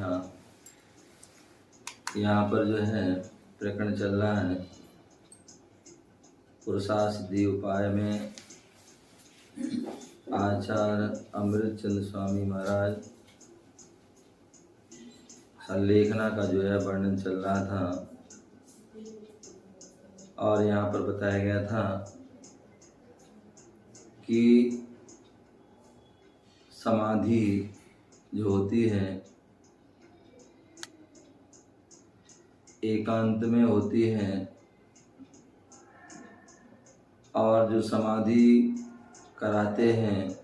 था। यहाँ पर जो है प्रकरण चल रहा है पुरुषार्थ सिद्धि उपाय में आचार्य अमृतचंद्र स्वामी महाराज संलेखना का जो है वर्णन चल रहा था। और यहाँ पर बताया गया था कि समाधि जो होती है एकांत में होती है, और जो समाधि कराते हैं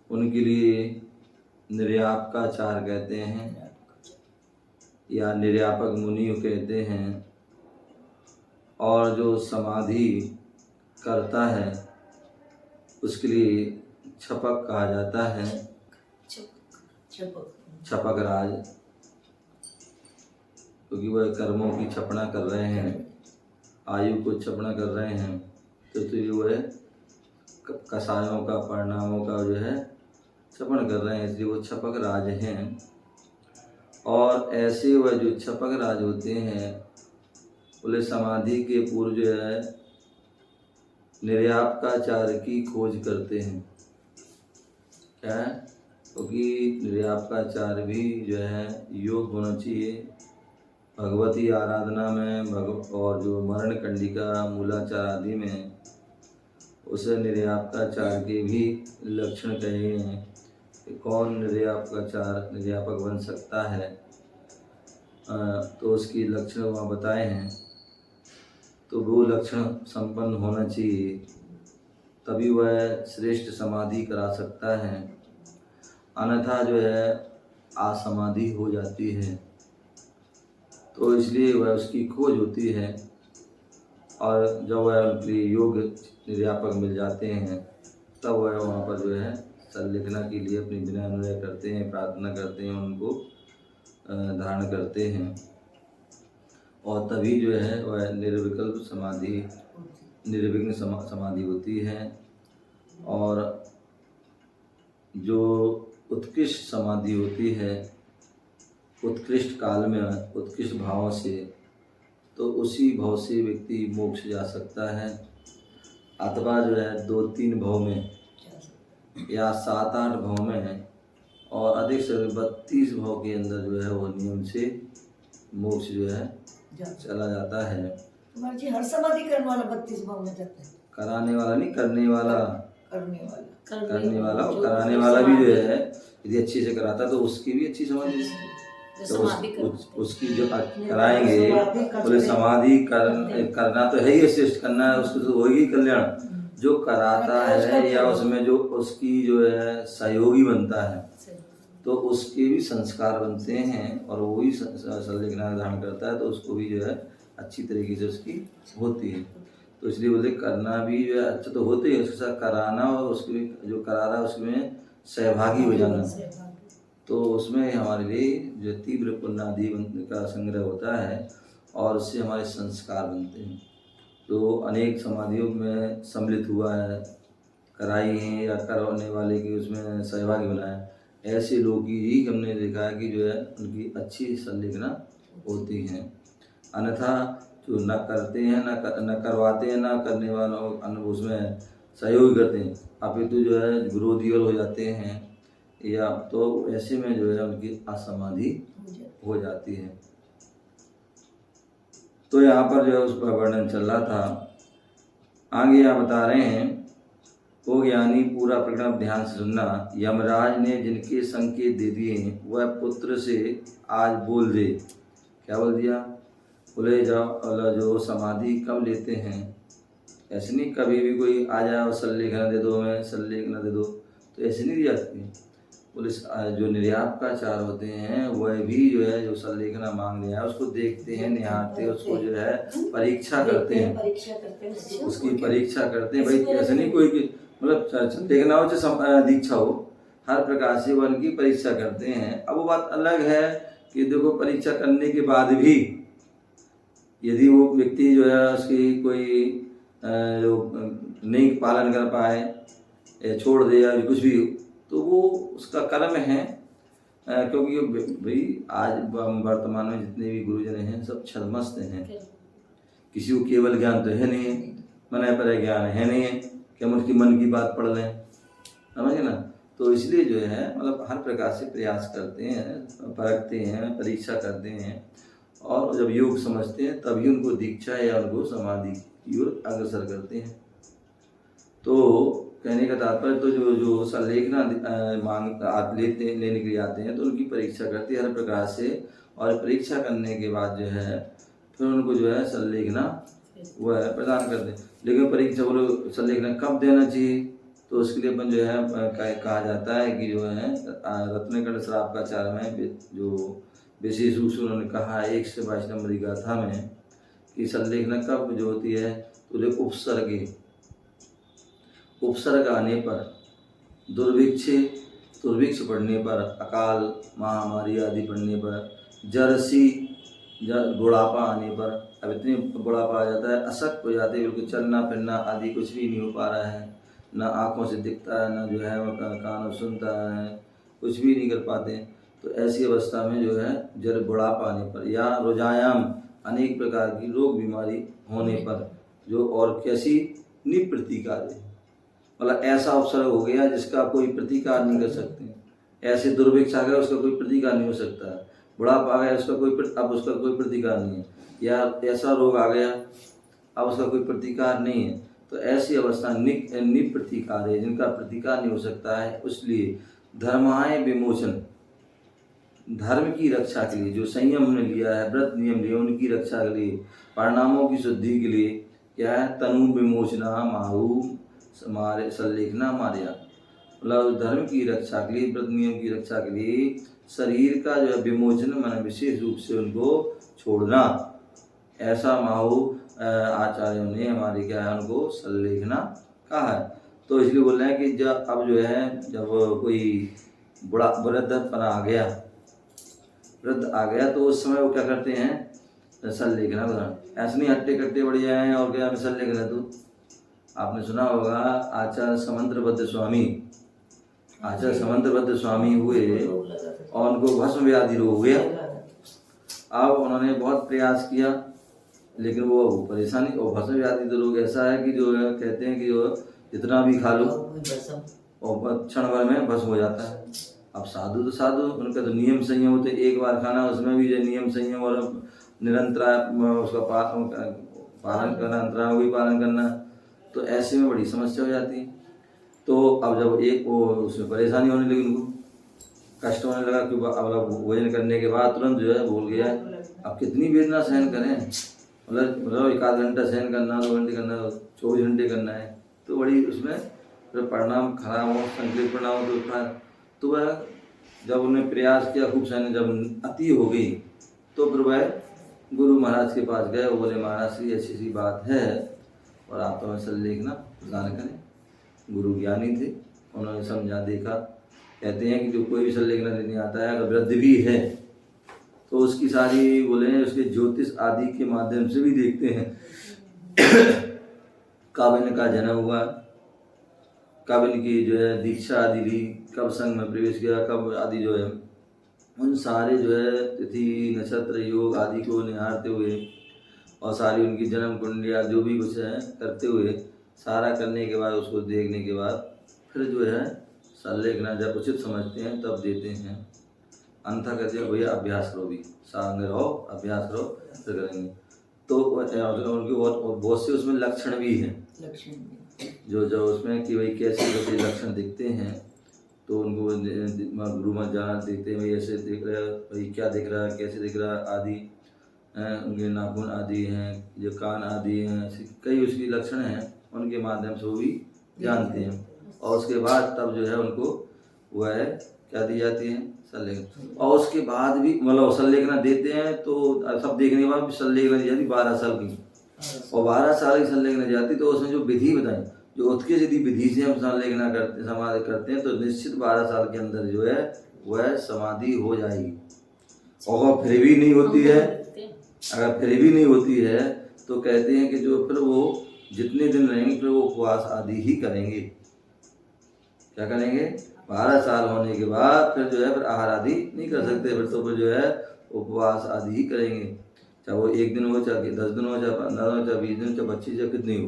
उनके लिए निर्यापकाचार कहते हैं या निर्यापक मुनि कहते हैं। और जो समाधि करता है उसके लिए छपक कहा जाता है, छपक राज, क्योंकि वह कर्मों की छपना कर रहे हैं, आयु को छपना कर रहे हैं, तो वह कसायों का परिणामों का जो है छपन कर रहे हैं, इसलिए वो छपक राज हैं। और ऐसे वह जो छपक राज होते हैं बोले समाधि के पूर्व जो है निर्यापकाचार की खोज करते हैं। क्या है? क्योंकि निर्यापकाचार भी जो है योग होना चाहिए भगवती आराधना में और जो मरण कंडिका मूलाचार आदि में उसे निर्यापकाचार के भी लक्षण कहे हैं कि कौन निर्यापक बन सकता है, तो उसकी लक्षण वहाँ बताए हैं। तो वो लक्षण संपन्न होना चाहिए, तभी वह श्रेष्ठ समाधि करा सकता है, अन्यथा जो है असमाधि हो जाती है। तो इसलिए वह उसकी खोज होती है, और जब वह उनके लिए योग्य निर्यापक मिल जाते हैं तब वह वहाँ पर जो है संलेखना के लिए अपनी विनय अनुनय करते हैं, प्रार्थना करते हैं, उनको धारण करते हैं, और तभी जो है वह निर्विकल्प समाधि निर्विघ्न समाधि होती है। और जो उत्कृष्ट समाधि होती है उत्कृष्ट काल में उत्कृष्ट भाव से, तो उसी भाव से व्यक्ति मोक्ष जा सकता है, अथवा जो है 2-3 भाव में या 7-8 भाव में, और अधिक से 32 भाव के अंदर जो है वो नियम से मोक्ष जो है चला जाता है। जी हर समाधि करने वाला 32 भाव में जाता है? कराने वाला नहीं, करने वाला और कराने वाला भी जो है यदि अच्छे से कराता तो उसकी भी अच्छी समाधि, तो उसकी जो कराएंगे बोले समाधि करना तो है ही, श्रेष्ठ करना है उसको, तो वही कल्याण जो कराता है या उसमें जो उसकी जो है सहयोगी बनता है, तो उसके भी संस्कार बनते हैं, और वो भी संलेखना धारण करता है, तो उसको भी जो है अच्छी तरीके से उसकी होती है। तो इसलिए बोलते करना भी जो है अच्छा तो होते ही, उसके साथ कराना और उसके जो करा रहा है उसमें सहभागी हो जाना, तो उसमें हमारे लिए जो तीव्र पुण्यादि का संग्रह होता है, और उससे हमारे संस्कार बनते हैं। तो अनेक समाधियों में सम्मिलित हुआ है, कराई हैं या करवाने वाले की उसमें सहभागी बनाया, ऐसे लोग ही हमने देखा है कि जो है उनकी अच्छी संलेखना होती है। अन्यथा जो न करते हैं न करवाते हैं, न करने वालों उसमें सहयोग करते हैं, अपितु जो है विरोधी हो जाते हैं, या तो ऐसे में जो है उनकी असमाधि हो जाती है। तो यहाँ पर जो है उस पर वर्णन चल रहा था। आगे यहाँ बता रहे हैं, ओ ज्ञानी पूरा प्रकरण ध्यान से सुनना, यमराज ने जिनके संकेत दे दिए वह पुत्र से आज बोल दे। क्या बोल दिया? बोले जो समाधि कब लेते हैं, ऐसे नहीं कभी भी कोई आ जाए और संलेखना दे दो, मैं संलेखना दे दो, तो ऐसे नहीं दी जाती। बोले जो निर्यापकाचार होते हैं वह भी जो है जो संलेखना मांग लिया उसको देखते हैं, निहारते हैं, उसको जो है परीक्षा करते हैं, उसकी परीक्षा करते हैं। भाई ऐसे नहीं कोई मतलब संलेखना हो चाहे दीक्षा हो, हर प्रकार से वह उनकी परीक्षा करते हैं। अब वो बात अलग है कि देखो परीक्षा करने के बाद भी यदि वो व्यक्ति जो है उसकी कोई जो नहीं पालन कर पाए या छोड़ दे या कुछ भी, तो वो उसका कर्म है, क्योंकि भाई आज वर्तमान में जितने भी गुरुजन हैं सब छद्मस्त हैं। किसी को केवल ज्ञान तो है नहीं है, मन पर ज्ञान है नहीं है कि हम उसकी मन की बात पढ़ लें, समझे ना। तो इसलिए जो है मतलब हर प्रकार से प्रयास करते हैं, परखते हैं, परीक्षा करते हैं, और जब योग समझते हैं तभी उनको दीक्षा या उनको समाधि की ओर अग्रसर करते हैं। तो कहने का तात्पर्य तो जो संलेखना लेने के लिए आते हैं तो उनकी परीक्षा करती है हर प्रकार से, और परीक्षा करने के बाद जो है फिर उनको जो है संलेखना वह प्रदान करते हैं। लेकिन परीक्षा वो संलेखना कब देना चाहिए, तो उसके लिए अपन जो है कहा जाता है कि जो है रत्नकंड श्राप का चार में जो विशेष रूप से उन्होंने कहा है 1 से 22 नंबर की गाथा में कि संलेखना कब जो होती है, तो जो उपसर्ग आने पर, दुर्भिक्ष पड़ने पर, अकाल महामारी आदि पड़ने पर, बुढ़ापा आने पर, अब इतनी बुढ़ापा आ जाता है, अशक्त हो जाते हैं, बिल्कुल चलना फिरना आदि कुछ भी नहीं हो पा रहा है, ना आँखों से दिखता है, ना जो है वो कानों सुनता है, कुछ भी नहीं कर पाते हैं। तो ऐसी अवस्था में जो है जब बुढ़ापा आने पर या रोजायाम अनेक प्रकार की रोग बीमारी होने पर, जो और कैसी निप्रतिकार है, मतलब ऐसा अवसर हो गया जिसका कोई प्रतिकार नहीं कर सकते, ऐसे दुर्भिक्ष आ गया उसका कोई प्रतिकार नहीं हो सकता, बुढ़ापा आ गया उसका अब उसका कोई प्रतिकार नहीं है, या ऐसा रोग आ गया अब उसका कोई प्रतिकार नहीं है। तो ऐसी अवस्था निप्रतिकार है, जिनका प्रतिकार नहीं हो सकता है। इसलिए धर्माय विमोचन, धर्म की रक्षा के लिए जो संयम हमने लिया है, व्रत नियम लिए, उनकी रक्षा के लिए, परिणामों की शुद्धि के लिए क्या है, तनु विमोचना माहू मारे संलेखना मार्या, मतलब धर्म की रक्षा के लिए, व्रत नियम की रक्षा के लिए शरीर का जो है विमोचन मन विशेष रूप से उनको छोड़ना, ऐसा माहू आचार्यों ने हमारे क्या है उनको संलेखना कहा है। तो इसलिए बोल रहे हैं कि जब अब जो है जब कोई वृद्धपन आ गया तो उस समय वो क्या करते हैं, संलेखना बनाना। ऐसे नहीं हट्टे कट्टे बढ़िया हैं और क्या संलेखना। तो आपने सुना होगा आचार्य समंत्रभद्र स्वामी हुए और उनको भस्म व्याधि रोग हो गया। अब उन्होंने बहुत प्रयास किया लेकिन वो परेशानी, और भस्म व्याधि तो रोग ऐसा है कि जो कहते हैं कि जो जितना भी खा लो और क्षण भर में भस्म हो जाता है। अब साधु तो साधु, उनका तो नियम संयम होते, एक बार खाना उसमें भी जो नियम संयम और निरंतर उसका पालन करना, अंतराल भी पालन करना, तो ऐसे में बड़ी समस्या हो जाती है। तो अब जब एक वो उसमें परेशानी होने लगी, उनको कष्ट होने लगा कि अब भोजन करने के बाद तुरंत जो है भूल गया अब कितनी वेदना सहन करें, मतलब 1 घंटा सहन करना, 2 घंटे करना, 24 घंटे करना है, तो बड़ी उसमें फिर परिणाम खराब हो, संकलित परिणाम तो वह जब उन्होंने प्रयास किया खूब सहन, जब अति हो गई तो फिर वह गुरु महाराज के पास गए। वो बोले महाराज जी ऐसी सी बात है और आप तो संलेखना प्रदान करें। गुरु ज्ञानी थे, उन्होंने समझा देखा। कहते हैं कि जो कोई भी संलेखना लेने आता है अगर वृद्ध भी है तो उसकी सारी बोले उसके ज्योतिष आदि के माध्यम से भी देखते हैं कब इनका जन्म हुआ, कब इनकी जो है दीक्षा आदि ली, कब संघ में प्रवेश किया, कब आदि जो है उन सारे जो है तिथि नक्षत्र योग आदि को निहारते हुए और सारी उनकी जन्म कुंडलियाँ जो भी कुछ है करते हुए, सारा करने के बाद उसको देखने के बाद फिर जो है संलेखना जब उचित समझते हैं तब देते हैं। अन्यथा कहते हैं भैया अभ्यास करो, भी संग रहो, अभ्यास करो, फिर करेंगे। तो उनके बहुत से उसमें लक्षण भी हैं, जो उसमें कि भाई कैसे कैसे लक्षण दिखते हैं, तो उनको गुरु मत जाना देखते हैं भाई ऐसे दिख रहा है, भाई क्या दिख रहा है, कैसे दिख रहा है आदि, उनके नाखून आदि हैं, जो कान आदि हैं, कई उसकी लक्षण हैं, उनके माध्यम से वो भी जानते हैं। और उसके बाद तब जो है उनको वह क्या दी जाती है, संलेखना। और उसके बाद भी मतलब संलेखना देते हैं तो सब देखने के बाद भी संलेखना दी जाती 12 साल की, और 12 साल की संलेखना दी जाती। तो उसमें जो विधि बताई, जो उत्कृष्ट यदि विधि से हम संलेखना करते समाधि करते हैं तो निश्चित 12 साल के अंदर जो है वह समाधि हो जाएगी। और फिर भी नहीं होती है, अगर फिर भी नहीं होती है तो कहते हैं कि जो फिर वो जितने दिन रहेंगे फिर वो उपवास आदि ही करेंगे। क्या करेंगे? 12 साल होने के बाद फिर जो है फिर आहार आदि नहीं कर सकते, फिर तो फिर जो है उपवास आदि ही करेंगे, चाहे वो 1 दिन हो, चाहे 10 दिन हो, चाहे 15 हो, चाहे 20 दिन, चाहे 25 या कितनी हो,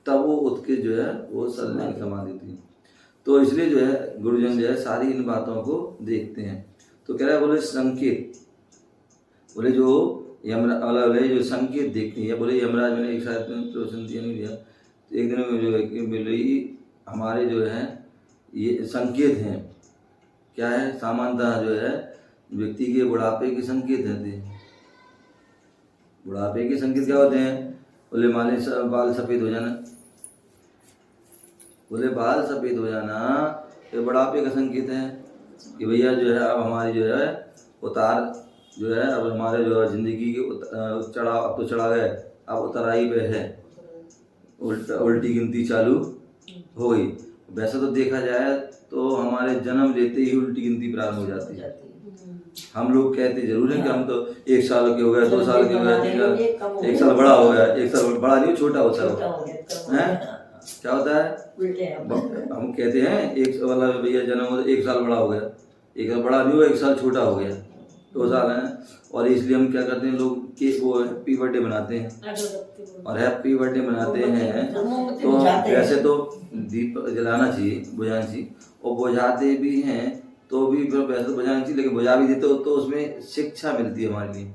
तब वो उठ के जो है वो चलने की समाधि थी। तो इसलिए जो है गुरुजन जो है सारी इन बातों को देखते हैं। तो कह रहा है बोले संकेत, बोले जो बोले जो संकेत देखते हैं, बोले यमराज मैंने एक साथ में प्रवचन दिया नहीं दिया, तो एक दिन में जो है कि मिली हमारे जो है ये संकेत हैं, क्या है, सामान्यतः जो है व्यक्ति के बुढ़ापे के संकेत रहते हैं। बुढ़ापे के संकेत क्या होते हैं, बोले माले बाल सफ़ेद हो जाना, बोले बाल सफ़ेद हो जाना ये बुढ़ापे का संकेत है कि भैया जो है अब हमारी जो है उतार जो है, अब हमारे जो है जिंदगी की चढ़ाव अब तो चढ़ा गए, अब उतराई पे है, उल्टी गिनती चालू हो गई। वैसे तो देखा जाए तो हमारे जन्म लेते ही उल्टी गिनती प्रारंभ हो जाती है। हम लोग कहते जरूर हैं कि हम तो 1 साल के हो गए, 2 साल के हो गए, 1 साल बड़ा हो गया, 1 साल बड़ा नहीं छोटा होता है, क्या होता है, हम कहते हैं एक वाला भैया जन्म हो 1 साल बड़ा हो गया, 1 साल बड़ा नहीं हुआ, 1 साल छोटा हो गया, 2 साल है। और इसलिए हम क्या करते हैं, लोग केक वो हैप्पी बर्थडे बनाते हैं, और हैप्पी बर्थडे बनाते हैं तो वैसे तो दीप जलाना चाहिए, बुझाना चाहिए, और बुझाते भी हैं तो भी फिर वैसे तो बुझाना चाहिए, लेकिन बुझा भी देते हो तो उसमें शिक्षा मिलती है, हमारे लिए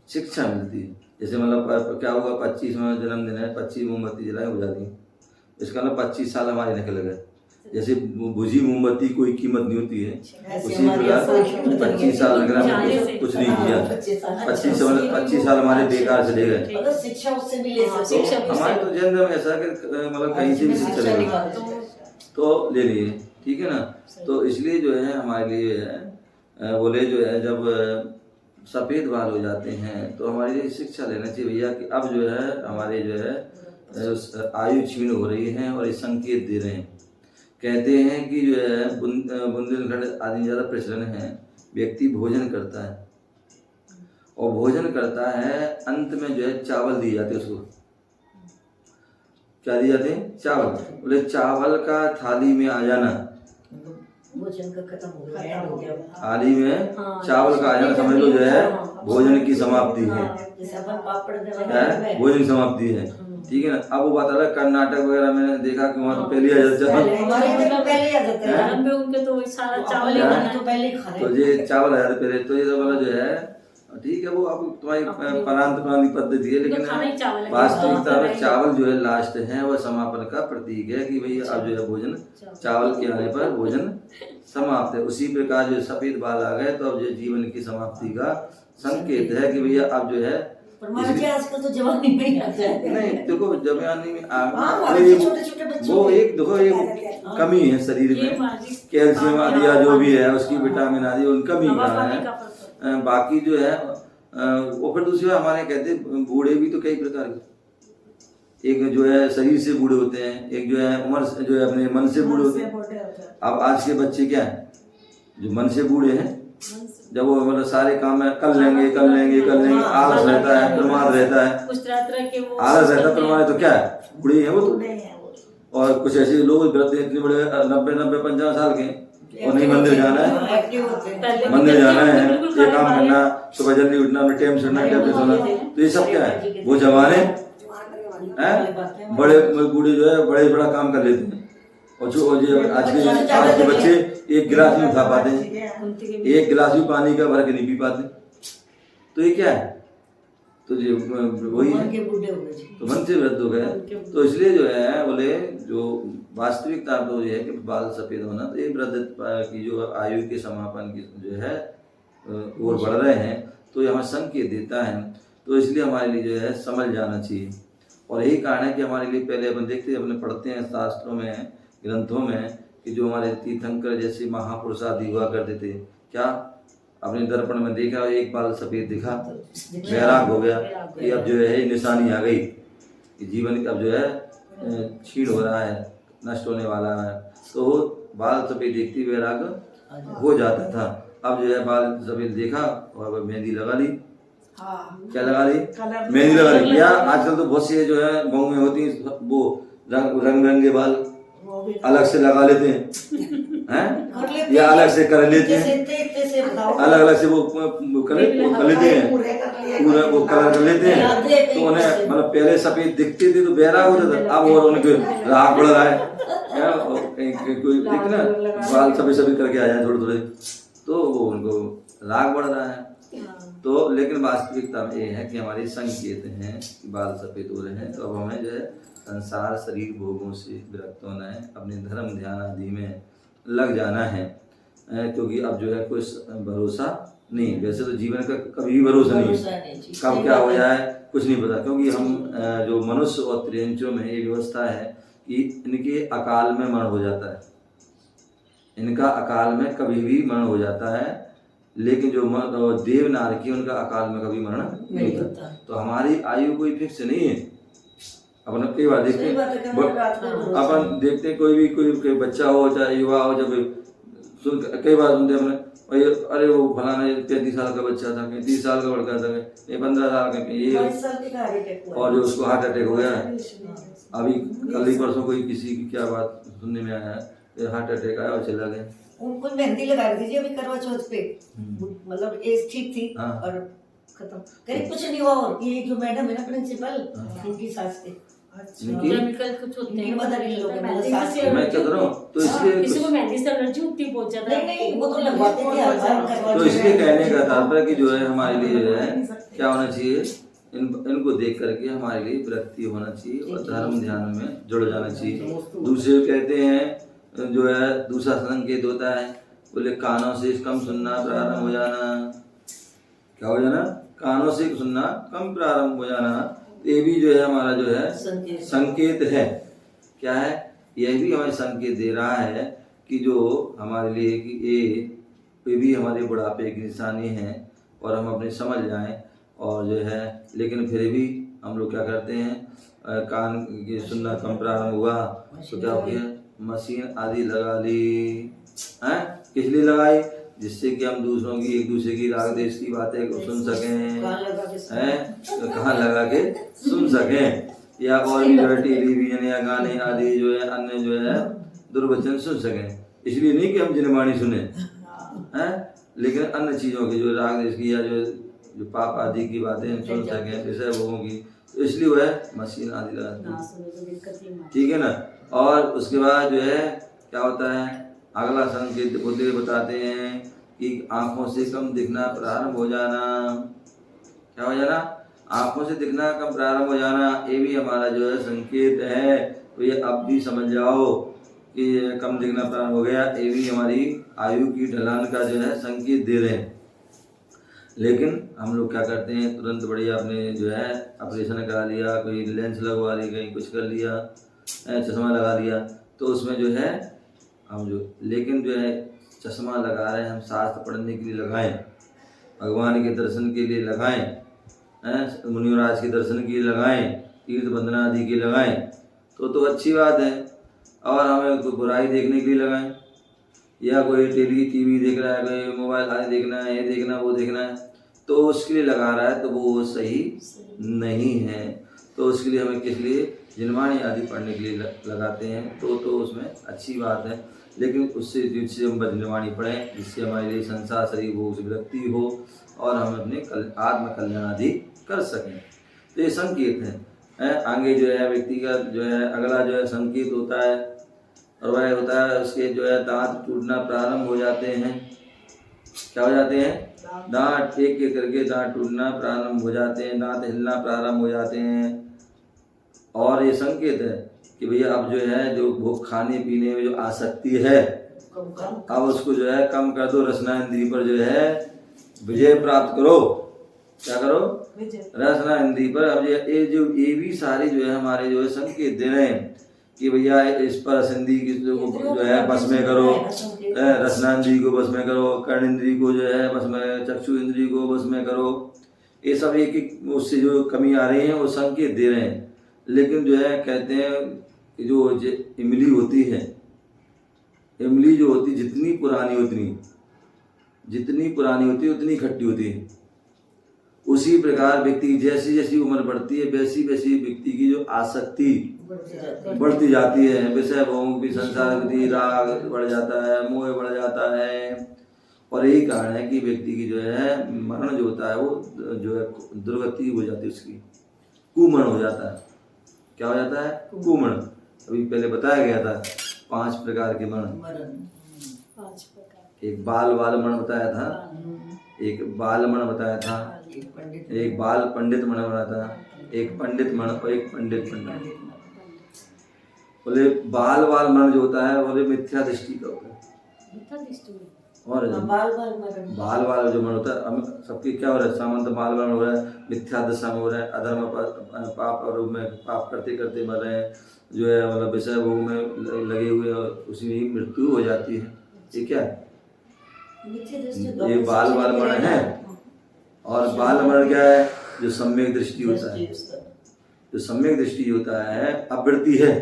शिक्षा मिलती है। जैसे मतलब क्या होगा, 25वां जन्मदिन है, 25 मोमबत्ती जलाए बुझा दी, इसका मतलब 25 साल हमारे निकल गए। जैसे बुझी मोमबत्ती कोई कीमत नहीं होती है, उसी प्रकार 25 साल अगर हमने कुछ नहीं किया, 25 साल हमारे बेकार चले गए। शिक्षा उससे भी ले सकते हैं। तो हमारे तो जन्म में ऐसा कि मतलब कहीं से भी शिक्षा लेंगे तो ले लिए, ठीक है ना। तो इसलिए जो है हमारे लिए है बोले जो है जब सफ़ेद बाल हो जाते हैं तो हमारे लिए शिक्षा लेना चाहिए भैया कि अब जो है हमारे जो है आयु क्षीण हो रही है, और ये संकेत दे रहे हैं। कहते हैं कि जो है बुंदेलखंड आदि ज़्यादा प्रचलन है, व्यक्ति भोजन करता है और भोजन करता है, अंत में जो है चावल दिए जाते हैं, उसको क्या दिए जाते हैं, चावल। बोले चावल का थाली में आ जाना, भोजन का खत्म हो गया, थाली में चावल का आ जाना समझ लो जो है भोजन की समाप्ति है, भोजन की समाप्ति है, ठीक है ना। अब वो बात अलग, कर्नाटक वगैरह मैंने देखा कि वहाँ तो पहले आ जाता है, तो ये चावल आ जाते पहले, तो ये वाला जो है ठीक है, वो अब तुम्हारी प्रांत प्रांत की पद्धति है, लेकिन वास्तविकता में चावल जो है लास्ट है, वह समापन का प्रतीक है कि भैया अब जो है भोजन चावल के आने पर भोजन समाप्त है। उसी प्रकार जो सफ़ेद बाल आ गए तो अब जो जीवन की समाप्ति का संकेत है कि भैया अब जो है आजकल तो जवानी में ही आता है। नहीं देखो जवानी में वो एक देखो एक कमी है शरीर में, कैल्शियम आदि या जो भी है उसकी विटामिन आदि उनका कमी कहाँ है। बाकी जो है वो फिर दूसरी हमारे कहते बूढ़े भी तो कई प्रकार के, एक जो है शरीर से बूढ़े होते हैं, एक जो है उम्र जो है अपने मन से बूढ़े होते हैं। अब आज के बच्चे क्या है जो मन से बूढ़े हैं, जब वो मतलब सारे काम है कर लेंगे आलस रहता है, प्रमाद रहता है, आलस रहता है प्रमाद, तो क्या है बूढ़े हैं वो तो। और कुछ ऐसे लोग वृद्ध इतने बड़े 90 55 साल के, और नहीं मंदिर जाना है, ये काम करना, सुबह जल्दी उठना, टाइम से उठना, टाइम से सोना, तो ये सब क्या है वो जवान है। बड़े बूढ़े जो है बड़ा काम कर लेते हैं, और जो आज के बच्चे 1 गिलास नहीं उठा पाते, 1 गिलास भी पानी का भर के नहीं पी पाते, तो ये क्या है, तो ये वही है, तो मन से वृद्ध हो गए। तो इसलिए जो है बोले जो वास्तविकता तो ये है कि बाल सफ़ेद होना, तो ये वृद्ध की जो आयु के समापन की जो है और बढ़ रहे हैं, तो ये हमें संकेत देता है। तो इसलिए हमारे लिए जो है समझ जाना चाहिए, और यही कारण है कि हमारे लिए पहले अपन देखते हैं, अपने पढ़ते हैं शास्त्रों में ग्रंथों में कि जो हमारे तीर्थंकर जैसे महापुरुष आदि हुआ करते थे, क्या अपने दर्पण में देखा, एक बाल सफ़ेद दिखा, वैराग हो गया कि अब जो है निशानी आ गई कि जीवन अब जो है क्षीण हो रहा है, नष्ट होने वाला है, तो बाल सफ़ेद देखती वैराग हो जाता था। अब जो है बाल सफ़ेद देखा और मेहंदी लगा ली, क्या लगा ली, मेहंदी लगा ली। क्या आजकल तो बहुत सी जो है बहू में होती वो रंग बिरंगे बाल, वो भी अलग से लगा लेते हैं हैं कर लेते या हैं। अलग से कर लेते जैसे हैं, इतने से बताओ अलग अलग से वो कर लेते हैं, पूरे कर लिए पूरा वो कलर कर लेते हैं। तो उन्हें मतलब पहले सफेद दिखते थे तो बहरा हो जाता, अब और उनके राग बढ़ रहा है कहीं कोई देख ना बाल सफेद सफेद करके आ जाए थोड़े थोड़े, तो वो उनको राग बढ़ रहा है। तो लेकिन वास्तविकता में ये है कि हमारे संकेत हैं कि बाल सफेद हो रहे हैं, तो अब हमें जो है संसार शरीर भोगों से विरक्त होना है, अपने धर्म ध्यान आदि में लग जाना है, क्योंकि अब जो है कोई भरोसा नहीं। वैसे तो जीवन का कभी भी भरोसा नहीं है, कब क्या हो जाए कुछ नहीं पता, क्योंकि हम जो मनुष्य और त्रियंचों में ये व्यवस्था है कि इनके अकाल में मरण हो जाता है, इनका अकाल में कभी भी मरण हो जाता है, लेकिन जो देव नारकी उनका अकाल में कभी मरण नहीं होता। तो हमारी आयु कोई फिक्स नहीं है। अपन कई बार देखते हैं, अपन देखते हैं कोई बच्चा हो चाहे युवा हो, जब कई बार सुनते हैं अपने अरे वो फलाना 33 साल का बच्चा था, 30 साल का लड़का था, ये 15 साल का, ये और जो उसको हार्ट अटैक हो गया। अभी कल ही परसों कोई किसी की क्या बात सुनने में आया है, हार्ट अटैक आया और चला गया। उनको मेहंदी लगा दीजिए अभी करवा चौथ पे, मतलब एज ठीक थी और खत्म, कहीं कुछ नहीं हुआ। और ये जो मैडम है ना प्रिंसिपल, इनकी सास थे, केमिकल कुछ होते हैं, मदर इन लोग मैं क्या कर रहा हूँ, तो इसलिए किसी को मेहंदी से एलर्जी होती है बहुत ज्यादा। नहीं वो तो लगवाते थे। तो इसलिए कहने का तात्पर्य कि जो है हमारे लिए जो है क्या होना चाहिए, इनको देख करके हमारे लिए विरक्ति होना चाहिए और धर्म ध्यान में जुड़ जाना चाहिए। दूसरे कहते हैं जो है दूसरा संकेत होता है, बोले कानों से कम सुनना प्रारंभ हो जाना। क्या हो जाना? कानों से सुनना कम प्रारंभ हो जाना। ये भी जो है हमारा जो है संकेत है। क्या है? यह भी हमें संकेत दे रहा है कि जो हमारे लिए कि ये भी हमारे बुढ़ापे की निशानी है और हम अपने समझ जाएं। और जो है लेकिन फिर भी हम लोग क्या करते हैं, कान की सुनना कम प्रारंभ हुआ तो क्या हो गया, मशीन आदि लगा ली हैं। किस लिए लगाई? जिससे कि हम दूसरों की एक दूसरे की राग देश की बातें को सुन सकें हैं, तो कहाँ लगा के सुन सकें, या और भी जो है टेलीविजन या गाने आदि जो है अन्य जो है दुर्वचन सुन सकें। इसलिए नहीं कि हम जिनवाणी सुने हैं, लेकिन अन्य चीज़ों की जो राग देश की या जो पाप आदि की बातें हम सुन सकें विषय भोगों की, तो इसलिए वो है मशीन आदि लगाती, ठीक है ना। और उसके बाद जो है क्या होता है, अगला संकेत बुद्धि बताते हैं कि आंखों से कम दिखना प्रारंभ हो जाना। क्या हो जाना? आंखों से दिखना कम प्रारंभ हो जाना, ये भी हमारा जो है संकेत है। तो ये अब भी समझ जाओ कि कम दिखना प्रारंभ हो गया, ये भी हमारी आयु की ढलान का जो है संकेत दे रहे हैं। लेकिन हम लोग क्या करते हैं, तुरंत बढ़िया अपने जो है ऑपरेशन करा लिया, कोई लेंस लगवा ली, कहीं कुछ कर लिया, चश्मा लगा लिया, तो उसमें जो है हम जो, लेकिन जो है चश्मा लगा रहे हैं हम शास्त्र पढ़ने के लिए लगाएं, भगवान के दर्शन के लिए लगाएं, मुनिराज के दर्शन के लिए लगाएं, तीर्थ बंदना आदि के लगाएं, तो अच्छी बात है। और हमें कोई बुराई देखने के लिए लगाएं, या कोई टीवी देख रहा है, कोई मोबाइल आदि देखना है, ये देखना वो देखना है, तो उसके लिए लगा रहा है तो वो सही नहीं है। तो उसके लिए हमें किस लिए जिनवाणी आदि पढ़ने के लिए लगाते हैं, तो उसमें अच्छी बात है। लेकिन उससे जिससे हम जिनवाणी पढ़ें जिससे हमारे लिए संसार शरीर भोग से विरक्ति हो और हम अपने आत्म कल्याण आदि कर सकें। तो ये संकेत है। आगे जो है व्यक्ति का जो है अगला जो है संकेत होता है, और वह होता है उसके जो है दांत टूटना प्रारंभ हो जाते हैं। क्या हो जाते हैं? दांत एक एक करके दांत टूटना प्रारंभ हो जाते हैं, दांत हिलना प्रारंभ हो जाते हैं। और ये संकेत है कि भैया अब जो है जो वो खाने पीने में जो आसक्ति है अब उसको जो है कम कर दो, रसना इंद्रिय पर जो है विजय प्राप्त करो। क्या करो? रसना इंद्रिय पर। अब ये भी सारे जो है हमारे जो है संकेत दे रहे हैं कि भैया इस पर रसंदी की जो है बस में करो, रसना इंद्रिय को बस में करो, कर्ण इंद्रिय को जो है बस में, चक्षु इंद्रिय को बस में करो। ये सब एक एक उससे जो कमी आ रही है वो संकेत दे रहे हैं। लेकिन जो है कहते हैं कि जो इमली होती है, इमली जो होती जितनी पुरानी होती उतनी खट्टी होती है। उसी प्रकार व्यक्ति की जैसी जैसी उम्र बढ़ती है वैसी वैसी व्यक्ति की जो आसक्ति बढ़ती जाती है, विषय भोग भी, संसार गति, राग बढ़ जाता है, मोह बढ़ जाता है। और यही कारण है कि व्यक्ति की जो है मरण जो होता है वो जो है दुर्गति हो जाती है, उसकी कुमरण हो जाता है। क्या हो जाता है? कुमरण। अभी पहले बताया गया था 5 प्रकार के मरण। 5 प्रकार। एक बाल मरण बताया था, एक बाल मरण बताया था, एक बाल पंडित मरण बताया था, एक पंडित मरण और एक पंडित मरण। बोले बाल मरण जो होता है बोले मिथ्या दृष्टि का होता है। मिथ्या दृष्टि में और बाल जो मन होता है, हम सबकी क्या हो रहा है? सामंत बाल मरण हो रहा है, मिथ्या दशा में हो रहा है, अधर्म पाप और में पाप करते करते मर रहे हैं, जो है मतलब विषय भोग में लगे हुए और उसी में ही मृत्यु हो जाती है। ये क्या है? ये बाल मरण है। और बाल मरण क्या है? जो सम्यक दृष्टि होता है, जो सम्यक दृष्टि होता है, अवृत्ति है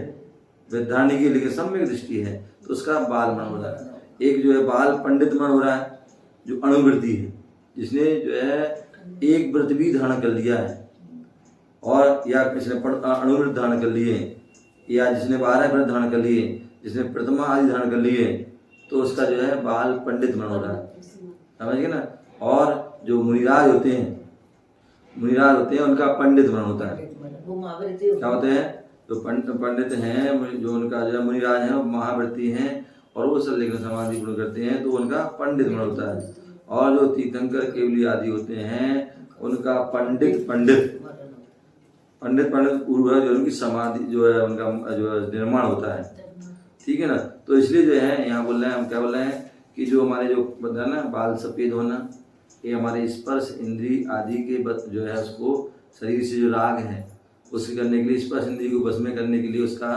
वैधानिक की, लेकिन सम्यक दृष्टि है तो उसका बाल मरण हो रहा है। एक जो है बाल पंडित मरण हो रहा है, जो अणुवृत्ति है, जिसने जो है एक व्रत भी धारण कर लिया है, और या किसने अणुव्रत धारण कर लिए, या जिसने 12 व्रत धारण कर लिए, जिसने प्रथमा आदि धारण कर लिए, तो उसका जो है बाल पंडित मरण हो रहा है। समझ गए ना? और जो मुनिराज होते हैं उनका पंडित मरण होता है। क्या होते हैं? जो पंडित हैं, जो उनका जो मुनिराज है, महाव्रती हैं और वो सब लेकर समाधि पूर्ण करते हैं, तो उनका पंडित मरण होता है। और जो तीर्थंकर केवली आदि होते हैं उनका पंडित पूर्व जो उनकी समाधि जो है उनका जो निर्माण होता है। ठीक है ना? तो इसलिए जो है यहाँ बोल रहे हैं, हम क्या बोल रहे हैं कि जो हमारे जो बता ना बाल सफेद होना, ये हमारे स्पर्श इंद्री आदि के जो है उसको शरीर से जो राग है उसके करने के लिए, स्पर्श इंद्री को बस में करने के लिए उसका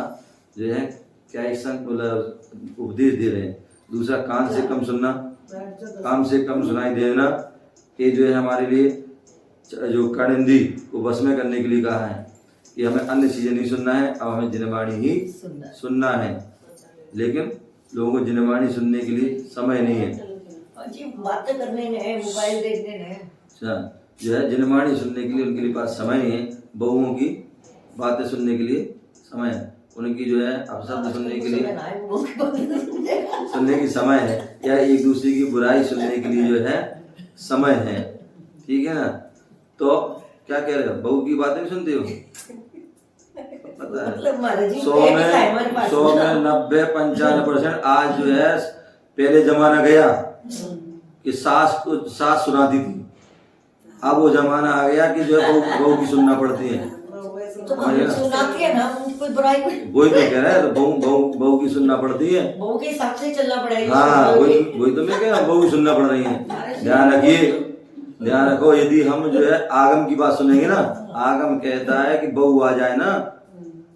जो है क्या एक उपदेश दे रहे हैं। दूसरा कान से कम सुनना, काम से कम सुनाई देना, ये जो है हमारे लिए जो कर्णेंद्री को बस में करने के लिए कहा है कि हमें अन्य चीजें नहीं सुनना है, अब हमें जिनवाणी ही सुनना है। लेकिन लोगों को जिनवाणी सुनने के लिए समय नहीं है, बातें करने ने, मोबाइल देखने ने, अच्छा जो है जिनवाणी सुनने के लिए उनके लिए पास समय नहीं है। बहुओं की बातें सुनने के लिए समय है, उनकी जो है अपशब्द सुनने के लिए सुनने की समय है, या एक दूसरे की बुराई सुनने के लिए जो है समय है। ठीक है ना? तो क्या कह रहे हो? बहू की बातें नहीं सुनते हो? पता है 100 में 90-95% आज जो है, पहले जमाना गया कि सास सुनाती थी, अब वो जमाना आ गया कि जो है बहू की सुनना पड़ती है। तो सुनाती है ना, कोई बुराई वही तो कह रहा है, बहू की सुनना पड़ती है, बहू के हिसाब से चलना पड़ेगा। हाँ वही तो मैं कह रहा हूँ, बहू की सुनना पड़ रही है। ध्यान रखो, यदि हम जो है आगम की बात सुनेंगे ना, आगम कहता है कि बहू आ जाए ना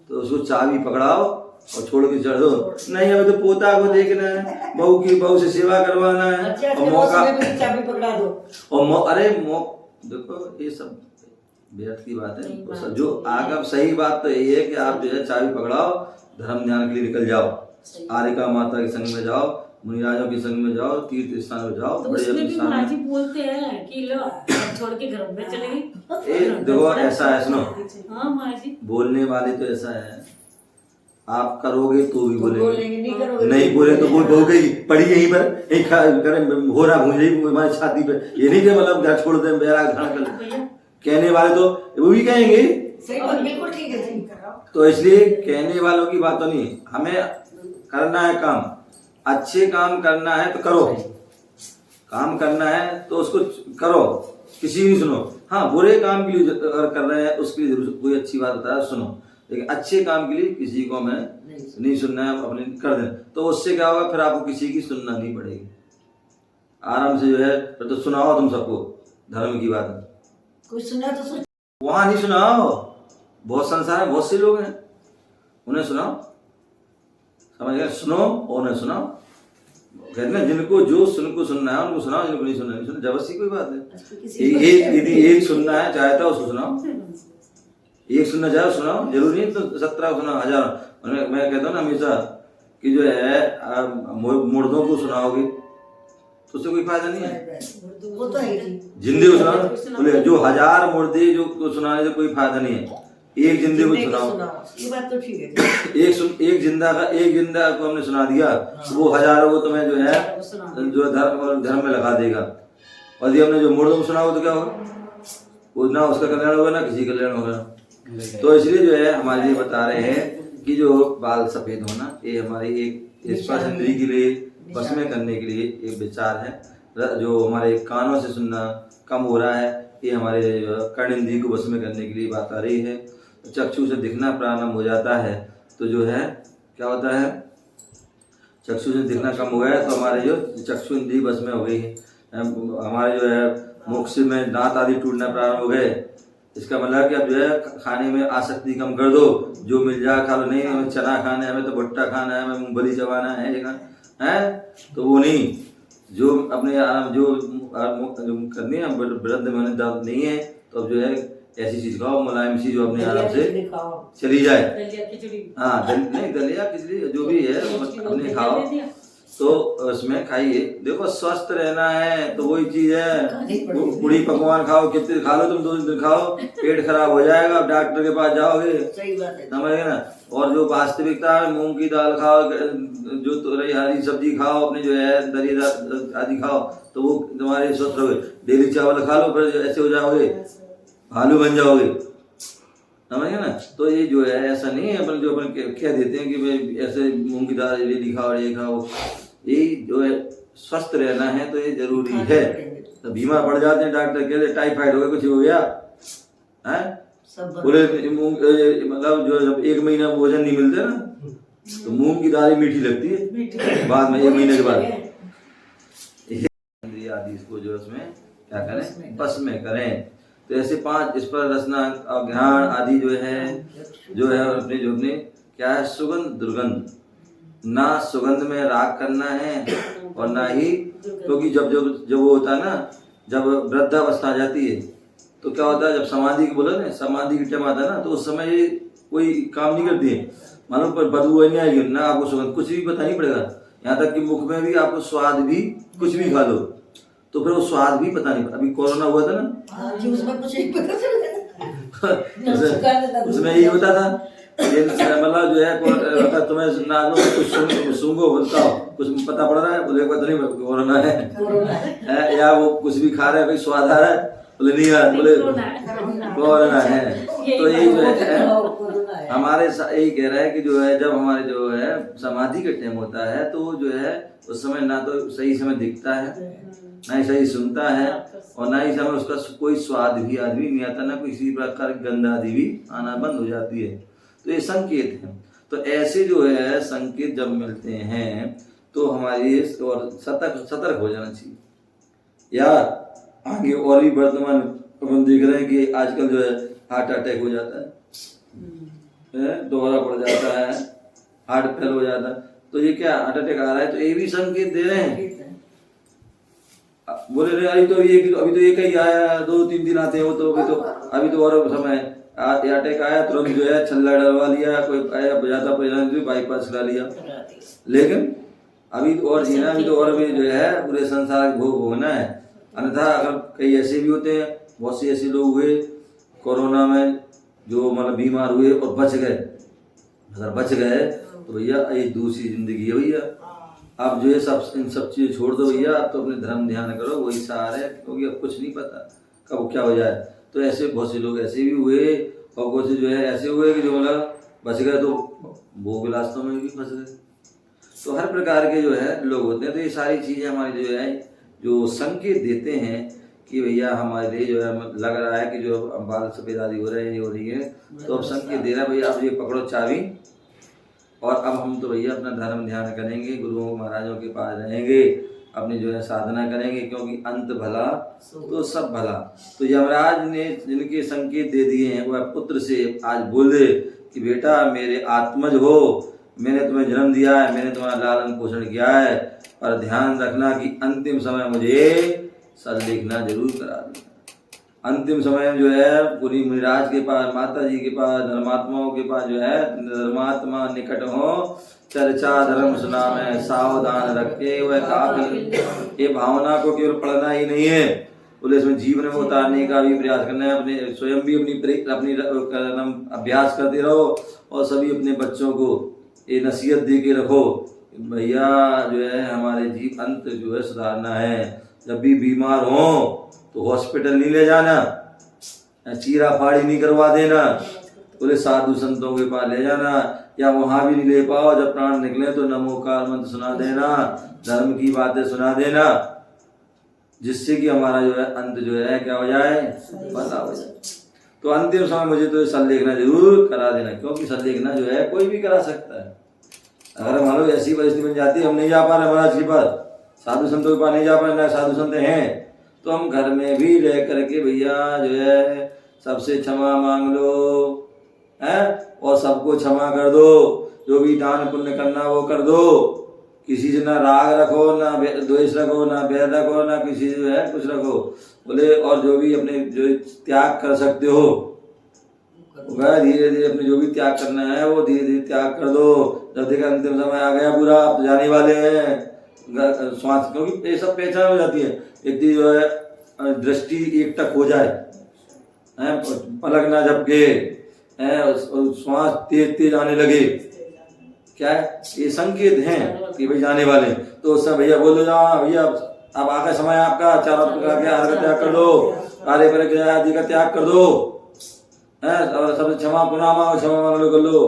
तो उसको चाबी पकड़ाओ और छोड़ के चढ़ दो। नहीं, हमें तो पोता को देखना है, बहू से सेवा करवाना है, और मौका चाबी पकड़ा दो। और देखो ये सब व्यर्थ की बात है। जो आगम सही बात तो यही है कि आप जो है चाबी पकड़ाओ, धर्म ध्यान के लिए निकल जाओ, आरिका माता के संग में जाओ, मुनिराजों के संग में जाओ, तीर्थ स्थान में जाओ। तो उसमें भी माँ जी बोलते हैं कि लो छोड़ के घर में चले गए। देखो ऐसा है, सुनो, हाँ माँ जी बोलने वाले तो ऐसा है, आप करोगे तो भी बोलेंगे, नहीं बोले तो बोल गई पड़ी यहीं पर हो रहा भूंज रही हमारी छाती पे। ये नहीं कि मतलब घर छोड़ दे कर, कहने वाले तो वो भी कहेंगे। सही बात, बिल्कुल ठीक है। तो इसलिए कहने वालों की बात तो नहीं, हमें करना है काम, अच्छे काम करना है तो करो, काम करना है तो उसको करो, किसी नहीं सुनो। हाँ, बुरे काम के लिए अगर कर रहे हैं उसके लिए जरूर कोई अच्छी बात बताया सुनो, लेकिन अच्छे काम के लिए किसी को हमें नहीं सुनना है, अपने कर दें। तो उससे क्या होगा, फिर आपको किसी की सुनना नहीं पड़ेगी, आराम से जो है फिर तो सुनाओ तुम सबको धर्म की बात। कोई सुना तो सुन, वहां नहीं सुनाओ, बहुत संसार में बहुत से लोग हैं, उन्हें सुनाओ, समझ गए? सुनो और उन्हें सुनाओ। कहते हैं जिनको जो सुनको सुनना है उनको सुनाओ, जिनको नहीं सुनना नहीं सुनो, जबरदस्ती कोई बात है। यदि एक सुनना है चाहता है उसको सुनाओ, एक सुनना चाहे सुनाओ, जरूरी नहीं तो 17 को सुनाओ, 1000। मैं कहता हूँ ना हमेशा कि जो है मुर्दों को सुनाओगे उससे कोई फायदा नहीं है। वो तो है जी। जिंदे को सुनाओ, बोले जो 1000 मुर्दे जो को सुनाने से कोई फायदा नहीं है, एक जिंदे को सुनाओ। ये बात तो ठीक है। एक जिंदा को हमने सुना दिया, वो हजारों को तुम्हें जो है जो धर्म में लगा देगा। और यदि हमने जो मुर्दों को सुनाओ तो क्या होगा, वो ना उसका कल्याण होगा ना किसी का कल्याण होगा। तो इसलिए जो है हमारे लिए बता रहे हैं कि जो बाल सफेद होना ये हमारी एक स्पर्श इंद्री के लिए बस में करने के लिए एक विचार है। जो हमारे कानों से सुनना कम हो रहा है, ये हमारे कर्ण इंद्री को बस में करने के लिए बात आ रही है। चक्षु से दिखना प्रारंभ हो जाता है तो जो है क्या होता है, चक्षु से दिखना कम हो गया तो हमारे जो चक्षु इंद्री बस में हो गई है। हमारे जो है मुख से में दांत आदि टूटना प्रारंभ हो गए। इसका मतलब कि अब जो है खाने में आसक्ति कम कर दो, जो मिल जाए खा लो। नहीं हमें चना खाना है, हमें तो भुट्टा खाना है, हमें मूंगफली चबाना है तो वो नहीं। जो अपने जो करनी है वृद्ध में दर्द नहीं है तो अब जो है ऐसी चीज खाओ मुलायम सी जो अपने आराम से चली जाए। हाँ नहीं दलिया खिचड़ी जो भी है अपने खाओ तो उसमें खाइए। देखो स्वस्थ रहना है तो वही चीज है, पूरी पकवान खाओ कितने खा लो तुम 2 दिन खाओ, पेट खराब हो जाएगा, डॉक्टर के पास जाओगे, समझ गए ना। और जो वास्तविकता है मूंग की दाल खाओ, जो तुरई हरी सब्जी खाओ, अपने जो है दलिया आदि खाओ तो वो तुम्हारे स्वस्थ रहोगे। डेली चावल खा लो फिर ऐसे हो जाओगे, आलू बन जाओगे, समझ गए ना। तो ये जो है ऐसा नहीं है अपन जो अपन कह देते हैं कि भाई ऐसे मूंग की दाल डेली खाओ ये खाओ। ये जो है स्वस्थ रहना है तो ये जरूरी है। तो बीमार पड़ जाते हैं, डॉक्टर कहते टाइफाइड हो गया कुछ हो गया है, बोले मतलब जो जब 1 महीना भोजन नहीं मिलते ना तो मूंग की दाल मीठी लगती है, बाद में 1 महीने के बाद आदि इसको जो उसमें क्या करें बस में करें। तो ऐसे 5 इस पर रसना अज्ञान आदि जो है अपने जो अपने क्या है सुगंध दुर्गंध, ना सुगंध में राग करना है और ना ही, क्योंकि जब वो होता है ना, जब वृद्धावस्था आ जाती है तो क्या होता है, जब समाधि की बोला ना समाधि की टाइम आता है ना तो उस समय ये कोई काम नहीं करती है, मालूम पर बदबू नहीं आएगी ना, आपको सुगंध कुछ भी पता नहीं पड़ेगा। यहाँ तक कि मुख में भी आपको स्वाद भी कुछ भी खा लो तो फिर वो स्वाद भी पता नहीं। अभी कोरोना हुआ था ना उसमें कुछ नहीं पता उसमें यही होता था मतलब जो है तुम्हें नाक में कुछ सूंघो बोलता हो कुछ पता पड़ रहा है, बोले पता नहीं कोरोना है या वो कुछ भी खा रहे हैं, कोई स्वाद आ रहा है, बोले नहीं आ रहा, बोले कोरोना है। तो यही जो है हमारे यही कह रहा है कि जो है जब हमारे जो है समाधि का टाइम होता है तो जो है उस समय ना तो सही समय दिखता है, ना ही सही सुनता है और ना ही समय उसका कोई स्वाद भी आदमी नहीं आता, ना किसी प्रकार की गंध आदि भी आना बंद हो जाती है। तो ये संकेत है। तो ऐसे जो है संकेत जब मिलते हैं तो हमारी और सतर्क हो जाना चाहिए। या आगे और भी वर्तमान अपन देख रहे हैं कि आजकल जो है हार्ट अटैक हो जाता है, दोहरा पड़ जाता है, हार्ट फेल हो जाता है, तो ये क्या हार्ट अटैक आ रहा है तो ये भी संकेत दे रहे हैं। बोले रहे अभी तो एक ही आया, 2-3 दिन आते हैं वो तो अभी तो और समय अटैक आया तुरंत जो है छल्ला डलवा लिया, कोई आया बजाता परेशान बाईपास करा लिया। लेकिन अभी तो और जीना, अभी तो और भी जो है पूरे संसार का भोग भोगना है। अन्यथा अगर कई ऐसे भी होते हैं, बहुत से ऐसे लोग हुए कोरोना में जो मतलब बीमार हुए और बच गए। अगर बच गए तो भैया ये दूसरी जिंदगी है भैया। आप जो है इन सब चीज़ें छोड़ दो भैया, आप तो अपने धर्म ध्यान करो, वही सहारा है, क्योंकि अब कुछ नहीं पता कब क्या हो जाए। तो ऐसे बहुत से लोग ऐसे भी हुए और बहुत से जो है ऐसे हुए कि जो मतलब बच गए तो भोग विलासों में भी फंस गए। तो हर प्रकार के जो है लोग होते हैं। तो ये सारी चीज़ें हमारी जो है जो संकेत देते हैं कि भैया हमारे लिए जो है लग रहा है कि जो बाल सफेद आदि हो रहे हैं, ये हो रही है, तो अब संकेत दे रहा है भैया अब ये पकड़ो चाबी और अब हम तो भैया अपना धर्म ध्यान करेंगे, गुरुओं महाराजों के पास रहेंगे, अपनी जो है साधना करेंगे, क्योंकि अंत भला तो सब भला। तो यमराज ने जिनके संकेत दे दिए हैं वह पुत्र से आज बोले कि बेटा मेरे आत्मज हो, मैंने तुम्हें जन्म दिया है, मैंने तुम्हारा लालन पोषण किया है, पर ध्यान रखना कि अंतिम समय मुझे सद लिखना जरूर करा देना। अंतिम समय जो है पूरी मुनिराज के पास, माता जी के पास, धर्मात्माओं के पास जो है धर्मात्मा निकट हो चर्चा धर्म सुनावे सावधान रखे वह काबिल। ये भावना को केवल पढ़ना ही नहीं है, बोले इसमें जीवन में उतारने का भी प्रयास करना है। अपने स्वयं भी अपनी अभ्यास करते रहो और सभी अपने बच्चों को ये नसीहत दे के रखो, भैया जो है हमारे जीव अंत जो है सुधारना है। जब भी बीमार हो तो हॉस्पिटल नहीं ले जाना, चीरा फाड़ी नहीं करवा देना, बोले साधु संतों के पास ले जाना, या वहां भी नहीं ले पाओ जब प्राण निकले तो नमोकार मंत्र सुना देना, धर्म की बातें सुना देना, जिससे कि हमारा जो है अंत जो है क्या हो जाए, पता हो जाए। तो अंतिम समय मुझे तो संलेखना जरूर करा देना, क्योंकि संलेखना जो है कोई भी करा सकता है। अगर मान लो ऐसी परिस्थिति बन जाती है हम नहीं जा पा रहे महाराज के पास, साधु संतों के पास नहीं जा पा रहे, साधु संत हैं, तो हम घर में भी रह करके भैया जो है सबसे क्षमा मांग लो है, और सबको क्षमा कर दो, जो भी दान पुण्य करना वो कर दो, किसी से ना राग रखो, ना द्वेष रखो, ना बैर रखो, ना किसी से जो है कुछ रखो, बोले और जो भी अपने जो त्याग कर सकते हो वह धीरे धीरे अपने जो भी त्याग करना है वो धीरे धीरे त्याग कर दो। जब देखा अंतिम समय आ गया पूरा, आप जाने वाले हैं श्वास, क्योंकि ये सब पहचान हो जाती है, इतनी जो है दृष्टि एकटक हो जाए, पलक ना झपके, श्वास तेज तेज आने लगे, क्या है ये संकेत हैं कि भाई जाने वाले। तो उस समय भैया बोलो जाओ भैया अब आका समय आपका, चारों प्रकार के आहार का त्याग कर दो, कार्य पर आदि का त्याग कर दो, सबसे क्षमा पुनः मांगो, क्षमा मांग लो कर लो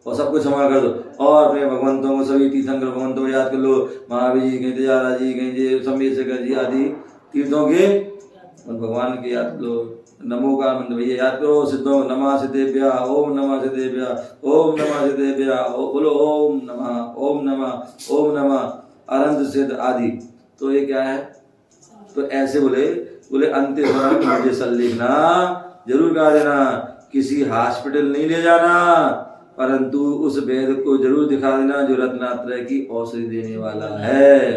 और सबको क्षमा कर दो। और अपने भगवंतों को सभी तीर्थंकर भगवंतों को याद कर लो, महावीर जी कहीं तेजारा जी कहीं संबेशकर जी आदि तीर्थों के भगवान के याद लो। नमो का मंत्र भैया याद करो, सिद्धों नमः सिद्धेभ्य, ओम नमः सिद्धेभ्य, ओम नमः सिद्धेभ्य, बोलो ओम नमः ओम नमः ओम नमः अनंत सिद्ध आदि। तो ये क्या है, तो ऐसे बोले अंतिम समय मुझे संलेखना जरूर करा देना, किसी हॉस्पिटल नहीं ले जाना, परंतु उस वैद्य को जरूर दिखा देना जो रत्नात्रय की औषधि देने वाला है।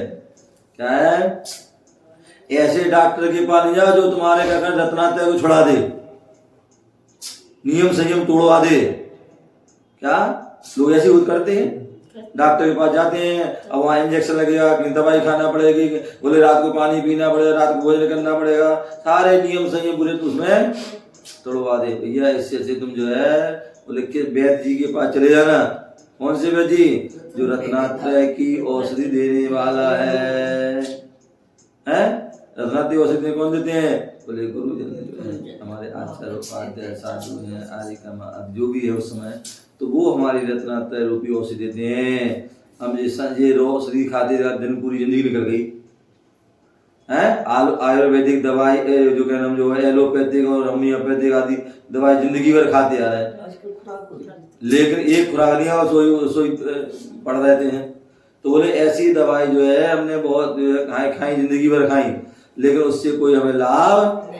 क्या है, ऐसे डॉक्टर के पास नहीं जाओ जो तुम्हारे क्या कर रत्नात्रय को छुड़ा दे, नियम संयम तोड़वा दे। क्या लोग ऐसे ही करते हैं, डॉक्टर के पास जाते हैं, अब वहाँ इंजेक्शन लगेगा, दवाई खाना पड़ेगी, बोले रात को पानी पीना पड़ेगा, रात को भोजन करना पड़ेगा, सारे नियम संयम पूरे तो उसमें तोड़वा दे। भैया इससे ऐसे तुम जो है बोले के वैद्य जी के पास चले जाना। कौन से वैद्य जी, जो रत्नात्रय की औषधि देने वाला है। रत्नात्रय औषधि कौन देते हैं, बोले गुरुजन जो है हमारे आचार्य उपाध्याय साधु हैं आदि का जो भी है उस समय, तो वो हमारी रत्नात्रय रूपी औषधि देते हैं। हम ये औषधि खाते दिन पूरी जिंदगी निकल गई है। आयुर्वेदिक दवाई जो क्या नाम जो है एलोपैथिक और होम्योपैथिक आदि दवाई जिंदगी भर खाते आ रहे हैं, लेकिन एक खुराक लिया और सोई पड़ रहते हैं। तो बोले ऐसी दवाई जो है हमने बहुत खाई जिंदगी भर खाई, लेकिन उससे कोई हमें लाभ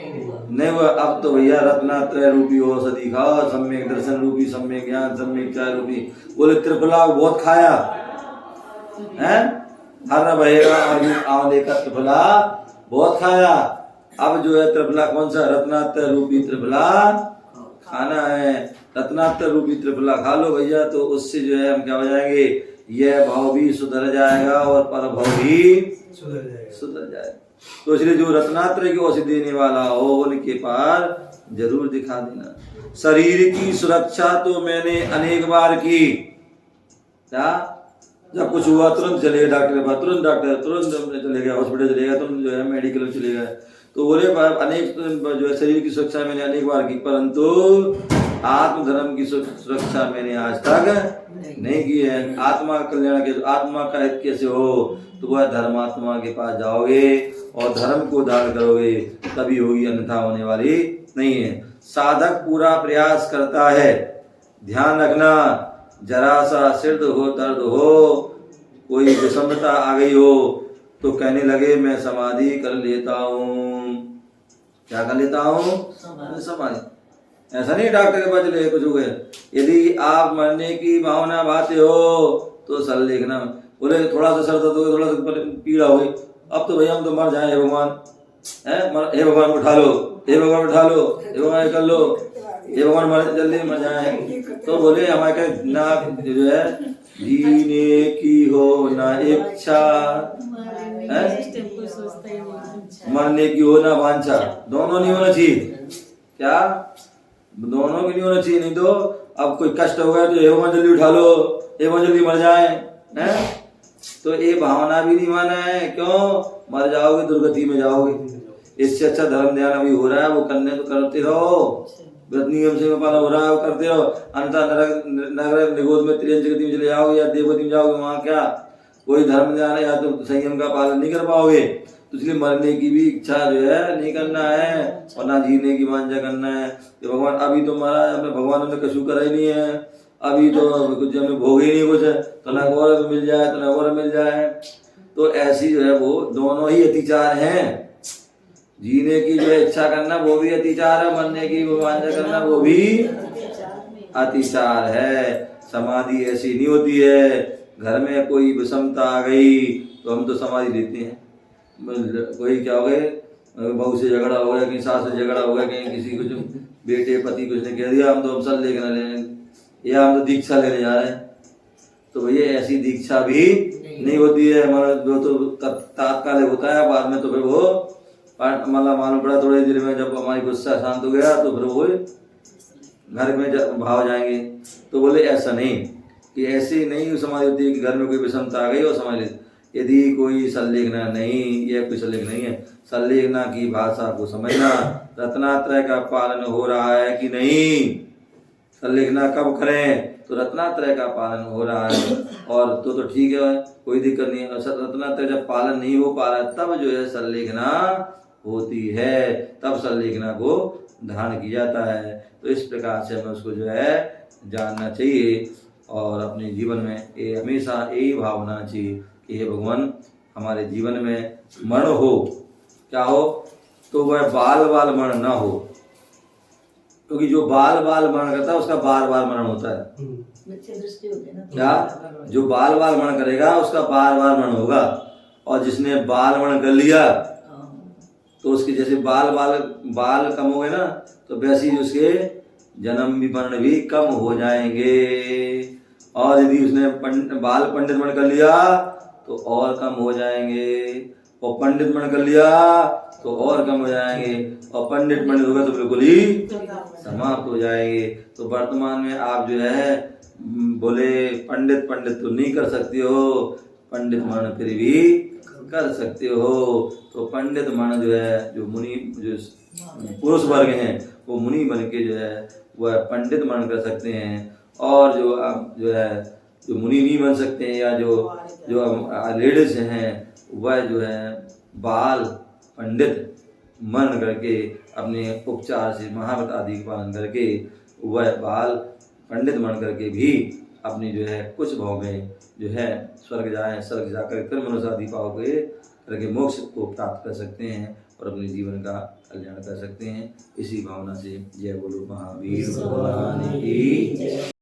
नहीं हुआ। अब तो भैया रत्नात्रय रूपी औषधि खाओ, सम्यक दर्शन रूपी, सम्यक ज्ञान, सम्यक चाय रूपी। बोले त्रिफला बहुत खाया है, हर बहेरा आंवले का त्रिफला बहुत खाया। अब जो है त्रिफला कौन सा, रत्नात्रय रूपी त्रिफला खाना है। रत्नात्रय रूपी त्रिफला खा लो भैया, तो उससे जो है हम क्या हो जाएंगे, यह भाव भी सुधर जाएगा और पर भाव भी सुधर जाएगा। तो इसलिए जो रत्नात्रय की औषधि देने वाला हो उनके पास जरूर दिखा देना। शरीर की सुरक्षा तो मैंने अनेक बार की। क्या, जब कुछ हुआ तुरंत चले गए डॉक्टर के पास, तुरंत चले गए हॉस्पिटल चले गए, तुरंत जो है मेडिकल में चले गए। तो बोले अनेक जो है शरीर की सुरक्षा मैंने अनेक बार की, परंतु आत्मधर्म की सुरक्षा मैंने आज तक नहीं की है। आत्मा कल्याण के, आत्मा का हित कैसे हो, तो वह धर्मात्मा के पास जाओगे और धर्म को धारण करोगे तभी होगी, अन्यथा होने वाली नहीं है। साधक पूरा प्रयास करता है, ध्यान रखना, जरा सा सिर हो दर्द हो, कोई विषमता आ गई हो तो कहने लगे मैं समाधि कर लेता हूँ। क्या कर लेता हूँ, समाधि। ऐसा नहीं डॉक्टर के पास चले कुछ हो गए। यदि आप मरने की भावना भाते हो तो संलेखना, बोले थोड़ा सा सर दर्द हो, थोड़ा सा पीड़ा हो गई, अब तो भैया हम तो मर जाए, हे भगवान, हे भगवान उठा लो, हे भगवान उठा लो, हे भगवान कर लो, हे भगवान मर जल्दी मर जाए। तो बोले हमारे ना जो है जीने की हो न इच्छा, इस टाइम कोई सोचता ही नहीं। मरने की हो ना वांछा। दोनों नहीं होना चाहिए। क्या? दोनों की नहीं होना चाहिए। नहीं तो अब कोई कष्ट हो गया तो हे भगवान जल्दी उठा लो, हे भगवान जल्दी मर जाए, हैं? तो ये भावना भी नहीं माना है। क्यों? मर जाओगे, दुर्गति में जाओगे। इससे अच्छा धर्म ध्यान अभी हो रहा है वो करने तो करते रहो, व्रत नियम से पालन हो रहा है वो करते रहो। अन्यथा नरक निगोद में त्रियंच गति में चले जाओगे या देवगति में जाओगे, वहां क्या कोई धर्म ध्यान है या तो संयम का पालन नहीं कर पाओगे। तो इसलिए मरने की भी इच्छा जो है नहीं करना है और ना जीने की वांछा करना है कि भगवान अभी तो मरा है, हमें भगवान ने कछु करा ही नहीं है, अभी तो कुछ हमें भोग ही नहीं कुछ है, तो ना और मिल जाए तो ना और मिल जाए। तो ऐसी जो है वो दोनों ही अतिचार हैं। जीने की जो इच्छा करना वो भी अतिचार है, मरने की वांछा करना वो भी अतिचार है। समाधि ऐसी नहीं होती है घर में कोई विषमता आ गई तो हम तो समाधि लेते हैं। कोई क्या हो गए, बहू से झगड़ा हो गया, कहीं सास से झगड़ा हो गया, कहीं किसी कुछ बेटे पति कुछ ने कह दिया हम तो अवसर लेकर लेने या हम तो दीक्षा लेने जा रहे हैं, तो भैया ऐसी दीक्षा भी नहीं होती है। हमारा जो तो तात्कालिक होता है, बाद में तो फिर वो मतलब मालूम पड़ा थोड़ी देर में जब हमारी गुस्सा शांत हो गया तो फिर वो घर में भाव जाएंगे। तो बोले ऐसा नहीं कि ऐसे नहीं समाधि होती है कि घर में कोई विषमता आ गई और समाधि। यदि कोई संलेखना नहीं, यह कोई संलेख नहीं है। संलेखना की भाषा को समझना, रत्नात्रय का पालन हो रहा है कि नहीं। संलेखना कब करें? तो रत्नात्रय का पालन हो रहा है और तो ठीक है, कोई दिक्कत नहीं है। रत्नात्रय जब पालन नहीं हो पा रहा है तब जो है संलेखना होती है, तब संलेखना को धारण किया जाता है। तो इस प्रकार से हमें उसको जो है जानना चाहिए और अपने जीवन में ये हमेशा यही भावना चाहिए कि हे भगवान हमारे जीवन में मरण हो, क्या हो, तो वह बाल बाल मरण ना हो, क्योंकि जो बाल बाल मरण करता है उसका बार बार मरण होता है। क्या? जो बाल बाल मरण करेगा उसका बार बार मरण होगा, और जिसने बाल मरण कर लिया तो उसके जैसे बाल कम हो गए ना, तो वैसे ही उसके जन्म भी मरण भी कम हो जाएंगे। और यदि उसने बाल पंडित मरण कर लिया तो और कम हो जाएंगे, और पंडित मरण कर लिया तो और कम हो जाएंगे, और पंडित पंडित होगा तो बिल्कुल ही समाप्त हो जाएंगे। तो वर्तमान में आप जो है बोले पंडित तो नहीं कर सकते हो, पंडित मरण फिर भी कर सकते हो। तो पंडित मरण जो है, जो मुनि जो पुरुष वर्ग हैं वो मुनि बन के जो है वह पंडित मरण कर सकते हैं, और जो अब जो है जो मुनि नहीं बन सकते हैं या जो लेडीज हैं वह जो है बाल पंडित मन करके अपने उपचार से महाव्रत आदि का पालन करके वह बाल पंडित मन करके भी अपनी जो है कुछ भाव में जो है स्वर्ग जाए, स्वर्ग जाकर फिर मनुष्य आदि पाव करके मोक्ष को प्राप्त कर सकते हैं और अपने जीवन का कल्याण कर सकते हैं। इसी भावना से जय बोलो महावीर भगवान की।